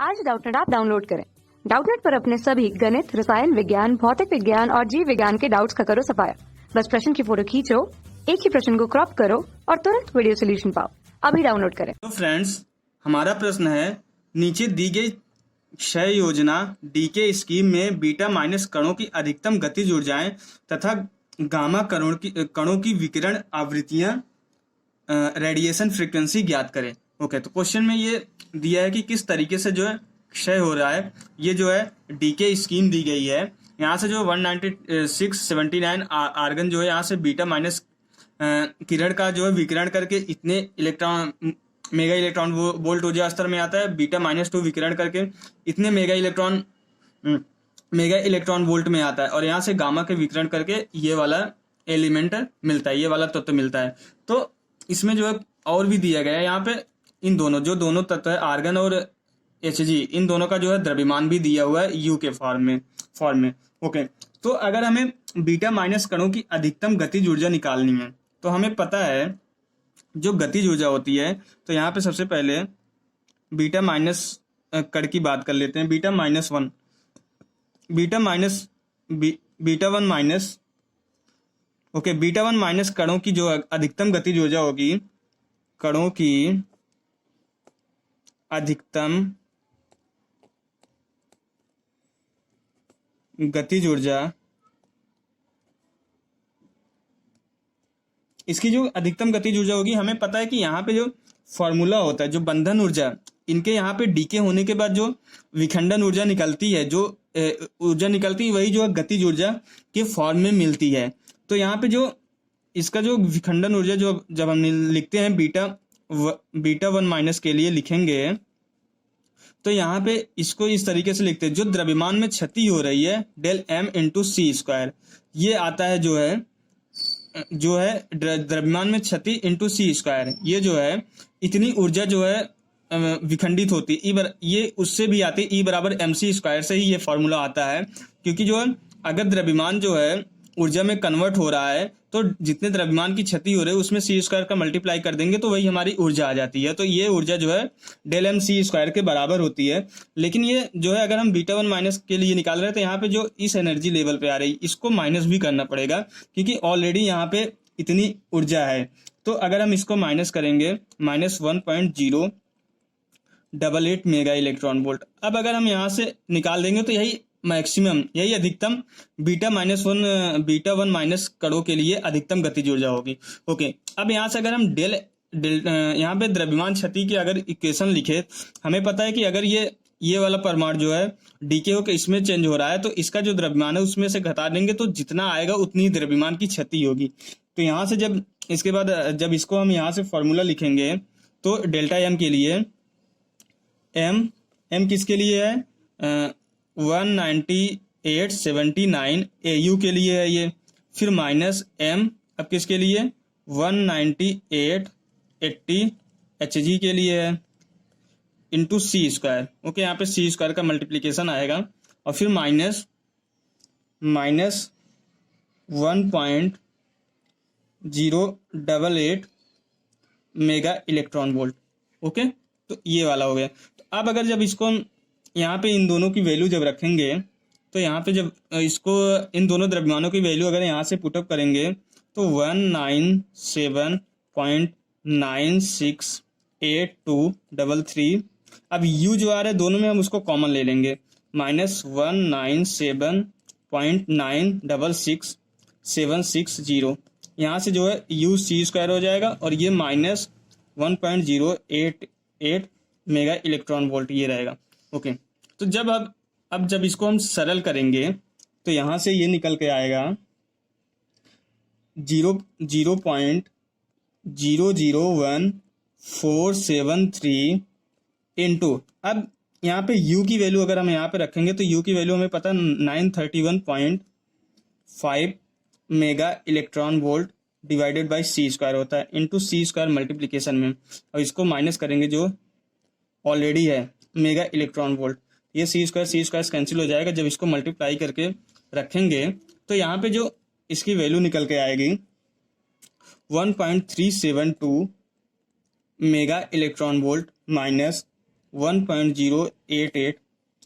आज Doubtnut app download करें। Doubtnut पर अपने सभी गणित, रसायन विज्ञान, भौतिक विज्ञान और जीव विज्ञान के डाउट्स का करो सफाया। बस प्रश्न की फोटो खींचो, एक ही प्रश्न को क्रॉप करो और तुरंत वीडियो सोल्यूशन पाओ। अभी डाउनलोड करें। तो फ्रेंड्स, हमारा प्रश्न है, नीचे दी गई क्षय योजना डीके स्कीम में बीटा माइनस कणों की अधिकतम गतिज ऊर्जाएं तथा गामा कणों की विकिरण आवृत्तियां रेडिएशन फ्रीक्वेंसी ज्ञात करें। ओके, तो क्वेश्चन में ये दिया है कि किस तरीके से जो है क्षय हो रहा है। ये जो है डीके स्कीम दी गई है। यहाँ से जो 19679 आर्गन जो है यहाँ से बीटा माइनस किरण का जो है विकिरण करके इतने इलेक्ट्रॉन मेगा इलेक्ट्रॉन वोल्ट ऊर्जा स्तर में आता है। बीटा माइनस 2 विकिरण करके इतने मेगा इलेक्ट्रॉन वोल्ट में आता है और यहाँ से गामा के विकिरण करके ये वाला एलिमेंट मिलता है, ये वाला तत्व मिलता है। तो इसमें जो है और भी दिया गया है यहाँ पे इन दोनों तत्व है आर्गन और Hg, इन दोनों का जो है द्रव्यमान भी दिया हुआ है यू के फॉर्म में। ओके, तो अगर हमें बीटा माइनस कणों की अधिकतम गतिज ऊर्जा निकालनी है तो हमें पता है जो गतिज ऊर्जा होती है। तो यहाँ पे सबसे पहले बीटा माइनस कण की बात कर लेते हैं। बीटा वन माइनस कणों की जो अधिकतम गतिज ऊर्जा होगी, कणों की अधिकतम गतिज ऊर्जा, इसकी जो अधिकतम गतिज ऊर्जा होगी, हमें पता है कि यहाँ पे जो फॉर्मूला होता है, जो बंधन ऊर्जा, इनके यहाँ पे डीके होने के बाद जो विखंडन ऊर्जा निकलती है, जो ऊर्जा निकलती है, वही जो है गतिज ऊर्जा के फॉर्म में मिलती है। तो यहाँ पे जो इसका जो विखंडन ऊर्जा जो जब हम लिखते हैं बीटा वन माइनस के लिए लिखेंगे तो यहाँ पे इसको इस तरीके से लिखते हैं, जो द्रव्यमान में क्षति हो रही है del M into C square, ये आता है जो है द्रव्यमान में क्षति इंटू सी स्क्वायर। ये जो है इतनी ऊर्जा जो है विखंडित होती है। ये उससे भी आती है, E बराबर एम सी स्क्वायर से ही ये फॉर्मूला आता है। क्योंकि जो है अगर द्रव्यमान जो है ऊर्जा में कन्वर्ट हो रहा है तो जितने द्रव्यमान की क्षति हो रही है उसमें सी स्क्वायर का मल्टीप्लाई कर देंगे तो वही हमारी ऊर्जा आ जाती है। तो ये ऊर्जा जो है डेल एम सी स्क्वायर के बराबर होती है। लेकिन ये जो है अगर हम बीटा वन माइनस के लिए निकाल रहे हैं तो यहाँ पे जो इस एनर्जी लेवल पे आ रही है इसको माइनस भी करना पड़ेगा, क्योंकि ऑलरेडी यहाँ पे इतनी ऊर्जा है। तो अगर हम इसको माइनस करेंगे -1.088 मेगा इलेक्ट्रॉन वोल्ट। अब अगर हम यहाँ से निकाल देंगे तो यही मैक्सिमम, यही अधिकतम बीटा वन माइनस कणों के लिए अधिकतम गतिज ऊर्जा होगी। ओके, अब यहाँ से अगर हम यहाँ पे द्रव्यमान क्षति की अगर इक्वेशन लिखे, हमें पता है कि अगर ये वाला परमाणु जो है डीके होकर इसमें चेंज हो रहा है तो इसका जो द्रव्यमान है उसमें से घटा देंगे तो जितना आएगा उतनी द्रव्यमान की क्षति होगी। तो यहाँ से जब इसके बाद जब इसको हम यहाँ से फॉर्मूला लिखेंगे तो डेल्टा एम के लिए एम किसके लिए है 19879 AU के लिए है ये। फिर माइनस एम अब किसके लिए 19880 Hg के लिए है इंटू सी स्क्वायर। ओके, यहाँ पे सी स्क्वायर का मल्टीप्लीकेशन आएगा और फिर minus 1.088 mega electron volt. Okay, तो ये वाला हो गया। तो अब अगर जब इसको हम यहाँ पे इन दोनों की वैल्यू जब रखेंगे तो यहाँ पे जब इसको इन दोनों द्रव्यमानों की वैल्यू अगर यहाँ से पुटअप करेंगे तो 197.968233। अब u जो आ रहा है दोनों में हम उसको कॉमन ले लेंगे, -197.9666760। यहाँ से जो है u सी स्क्वायर हो जाएगा और ये -1.088 मेगा इलेक्ट्रॉन वोल्ट ये रहेगा। ओके, तो अब जब इसको हम सरल करेंगे तो यहाँ से ये निकल के आएगा 0.00147 इंटू, अब यहाँ पे u की वैल्यू अगर हम यहाँ पे रखेंगे तो u की वैल्यू हमें पता है 931.5 mega electron volt divided by c square होता है इंटू सी स्क्वायर मल्टीप्लीकेशन में, और इसको माइनस करेंगे जो ऑलरेडी है मेगा इलेक्ट्रॉन वोल्ट। ये सी स्क्वायर कैंसिल हो जाएगा। जब इसको मल्टीप्लाई करके रखेंगे तो यहाँ पे जो इसकी वैल्यू निकल के आएगी 1.372 mega electron volt minus 1.088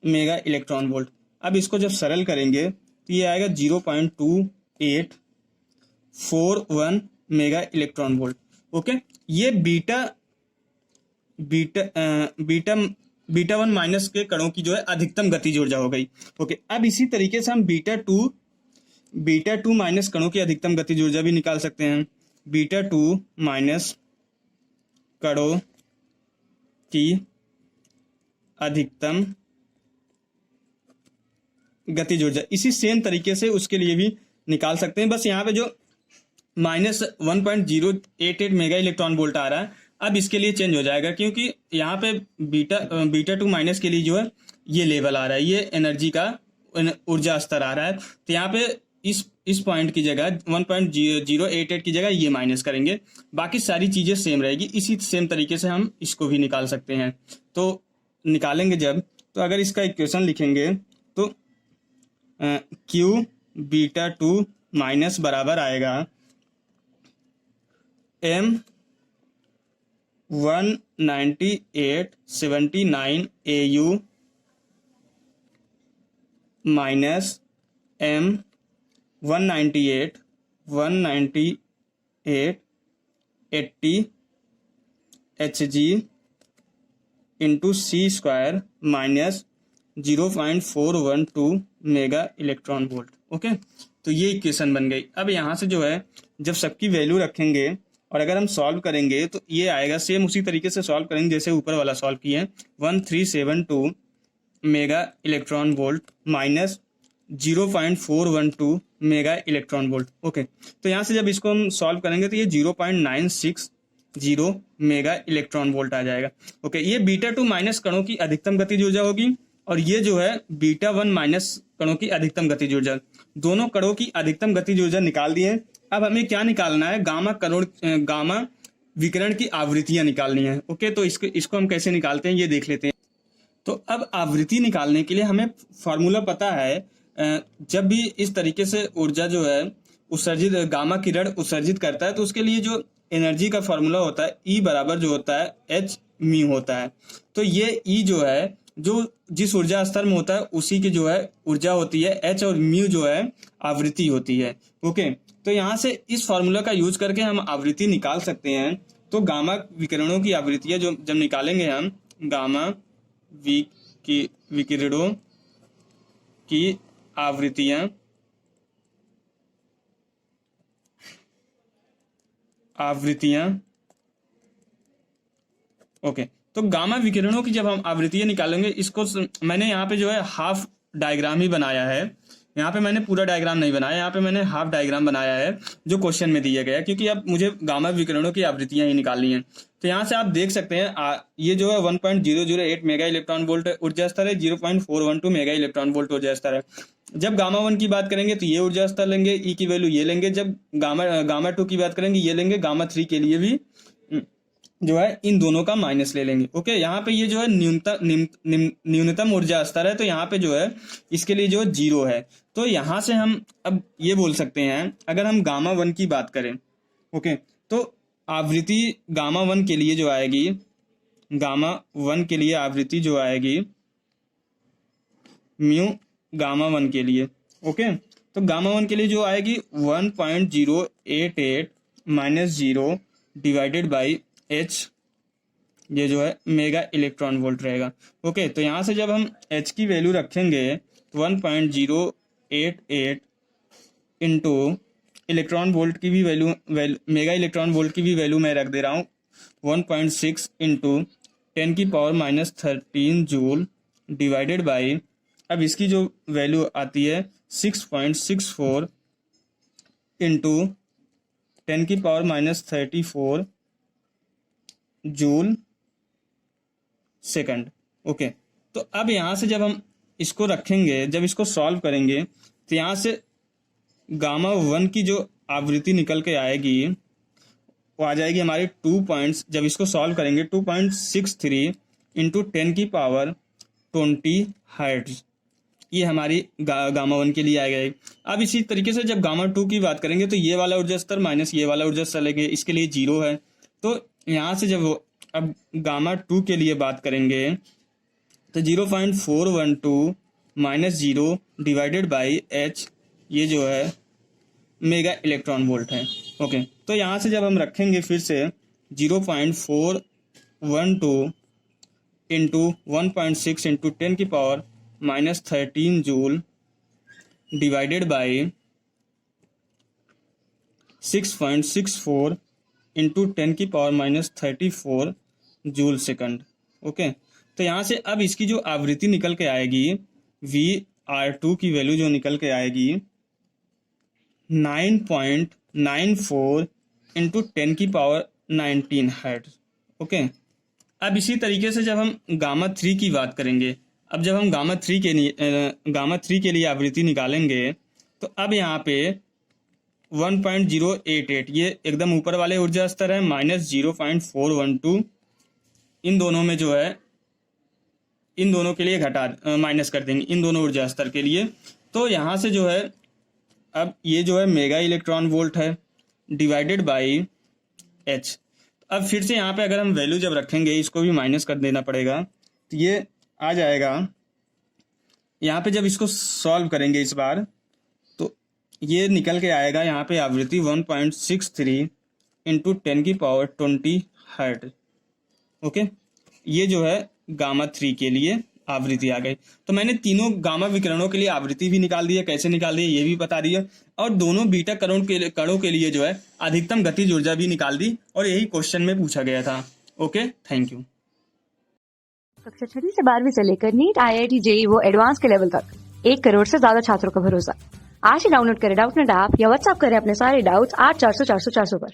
mega electron volt. अब इसको जब सरल करेंगे तो ये आएगा 0.2841 मेगा इलेक्ट्रॉन वोल्ट। ओके, ये बीटा वन माइनस के कणों की जो है अधिकतम गतिज ऊर्जा हो गई। ओके, अब इसी तरीके से हम बीटा टू माइनस कणों की अधिकतम गतिज ऊर्जा भी निकाल सकते हैं। बीटा टू माइनस कणों की अधिकतम गतिज ऊर्जा इसी सेम तरीके से उसके लिए भी निकाल सकते हैं। बस यहाँ पे जो -1.088 मेगा इलेक्ट्रॉन वोल्ट आ रहा है, अब इसके लिए चेंज हो जाएगा, क्योंकि यहाँ पे बीटा टू माइनस के लिए जो है ये लेवल आ रहा है, ये एनर्जी का ऊर्जा स्तर आ रहा है। तो यहाँ पे इस पॉइंट की जगह 1.088 की जगह ये माइनस करेंगे, बाकी सारी चीजें सेम रहेगी। इसी सेम तरीके से हम इसको भी निकाल सकते हैं। तो निकालेंगे जब, तो अगर इसका इक्वेशन लिखेंगे तो Q बीटा टू माइनस बराबर आएगा M 198.79 AU minus M 198.80 Hg into C square minus 0.412 mega electron volt. Okay, तो ये इक्वेशन बन गई। अब यहाँ से जो है जब सबकी वैल्यू रखेंगे और अगर हम सॉल्व करेंगे तो ये आएगा सेम उसी तरीके से सॉल्व करेंगे जैसे ऊपर वाला सॉल्व किए। 1372 mega electron volt minus 0.412 mega electron volt. Okay, तो यहाँ से जब इसको हम सॉल्व करेंगे तो ये 0.960 मेगा इलेक्ट्रॉन वोल्ट आ जाएगा। ओके, ये बीटा टू माइनस कणों की अधिकतम गतिज ऊर्जा होगी और ये जो है बीटा वन माइनस कणों की अधिकतम गतिज ऊर्जा। दोनों कणों की अधिकतम गतिज ऊर्जा निकाल दी है। अब हमें क्या निकालना है? गामा विकिरण की आवृत्तियां निकालनी है। ओके, तो इसको हम कैसे निकालते हैं ये देख लेते हैं। तो अब आवृत्ति निकालने के लिए हमें फॉर्मूला पता है। जब भी इस तरीके से ऊर्जा जो है उत्सर्जित गामा किरण उत्सर्जित करता है तो उसके लिए जो एनर्जी का फॉर्मूला होता है E बराबर जो होता है H म्यू होता है। तो ये E जो है जो जिस ऊर्जा स्तर में होता है उसी की जो है ऊर्जा होती है H, और म्यू जो है आवृत्ति होती है। ओके, तो यहाँ से इस फॉर्मूला का यूज करके हम आवृत्ति निकाल सकते हैं। तो गामा विकिरणों की आवृत्तियां जो जब निकालेंगे हम, गामा विकिरणों की आवृत्तियां ओके, तो गामा विकिरणों की जब हम आवृत्तियां निकालेंगे, इसको मैंने यहाँ पे जो है हाफ डायग्राम ही बनाया है। यहाँ पे मैंने पूरा डायग्राम नहीं बनाया, यहाँ पे मैंने हाफ डायग्राम बनाया है जो क्वेश्चन में दिया गया है, क्योंकि अब मुझे गामा विकिरणों की आवृत्तियां ही निकालनी है। तो यहाँ से आप देख सकते हैं ये जो है 1.008 मेगा इलेक्ट्रॉन वोल्ट ऊर्जा स्तर है, 0.412 मेगा इलेक्ट्रॉन वोल्ट ऊर्जा स्तर है। जब गामा वन की बात करेंगे तो ये ऊर्जा स्तर लेंगे, ई की वैल्यू ये लेंगे। जब गामा टू की बात करेंगे ये लेंगे, गामा थ्री के लिए भी जो है इन दोनों का माइनस ले लेंगे। ओके, यहाँ पे ये जो है न्यूनतम ऊर्जा स्तर है, तो यहाँ पे जो है इसके लिए जो 0 है। तो यहाँ से हम अब ये बोल सकते हैं, अगर हम गामा वन की बात करें, ओके, तो आवृत्ति गामा वन के लिए जो आएगी, गामा वन के लिए आवृत्ति जो आएगी म्यू गामा वन के लिए। ओके, तो गामा वन के लिए जो आएगी 1.088 माइनस 0 डिवाइडेड बाई H, ये जो है मेगा इलेक्ट्रॉन वोल्ट रहेगा। ओके, तो यहाँ से जब हम H की वैल्यू रखेंगे 1.088 इंटू इलेक्ट्रॉन वोल्ट की भी वैल्यू मेगा इलेक्ट्रॉन वोल्ट की भी वैल्यू मैं रख दे रहा हूँ 1.6 इंटू 10⁻13 जूल डिवाइडेड बाई, अब इसकी जो वैल्यू आती है 6.64 इंटू 10⁻34 जूल सेकंड। ओके, तो अब यहाँ से जब हम इसको रखेंगे, जब इसको सॉल्व करेंगे तो यहाँ से गामा वन की जो आवृत्ति निकल के आएगी वो आ जाएगी हमारी 2 पॉइंट्स, जब इसको सॉल्व करेंगे 2.63 इंटू 10⁻20 हर्ट्ज, ये हमारी गामा वन के लिए आ गई। अब इसी तरीके से जब गामा टू की बात करेंगे तो ये वाला ऊर्जा स्तर माइनस ये वाला ऊर्जा स्तर लेंगे, इसके लिए 0 है। तो यहाँ से जब अब गामा 2 के लिए बात करेंगे तो 0.412 माइनस 0 डिवाइडेड बाई एच, ये जो है मेगा इलेक्ट्रॉन वोल्ट है। ओके, तो यहाँ से जब हम रखेंगे फिर से 0.412 इंटू 1.6 इंटू 10 की power minus 13 joule divided by 6.64 into 10 की power minus 34 joule second. Okay, तो यहाँ से अब इसकी जो आवृत्ति निकल के आएगी VR2 की वैल्यू जो निकल के आएगी 9.94 इंटू 10 की पावर 19 हर्ट्ज। ओके, अब इसी तरीके से जब हम गामा 3 की बात करेंगे, अब जब हम गामा 3 के लिए आवृत्ति निकालेंगे तो अब यहाँ पे 1.088 ये एकदम ऊपर वाले ऊर्जा स्तर है, माइनस 0.412 इन दोनों में जो है, इन दोनों के लिए माइनस कर देंगे इन दोनों ऊर्जा स्तर के लिए। तो यहाँ से जो है अब ये जो है मेगा इलेक्ट्रॉन वोल्ट है डिवाइडेड बाई एच। अब फिर से यहाँ पे अगर हम वैल्यू जब रखेंगे, इसको भी माइनस कर देना पड़ेगा, तो ये आ जाएगा। यहाँ पे जब इसको सॉल्व करेंगे इस बार तो ये निकल के आएगा यहाँ पे आवृत्ति 1.63 इंटू 10 की पावर 20 हर्ट्ज। ओके, ये जो है गामा 3 के लिए आवृत्ति आ गई। तो मैंने तीनों गामा विकिरणों के लिए आवृत्ति भी निकाल दी है, कैसे निकाल दी है ये भी बता दिया, और दोनों बीटा कणों के लिए जो है अधिकतम गतिज ऊर्जा भी निकाल दी, और यही क्वेश्चन में पूछा गया था। Okay, thank you. कक्षा 6वीं से 12वीं से लेकर नीट, IIT, JEE वो एडवांस के लेवल तक 1 करोड़ से ज्यादा छात्रों का भरोसा। आज ही डाउनलोड करें डाउटनेट ऐप या व्हाट्सएप करें अपने सारे डाउट्स 8400 400 400 पर।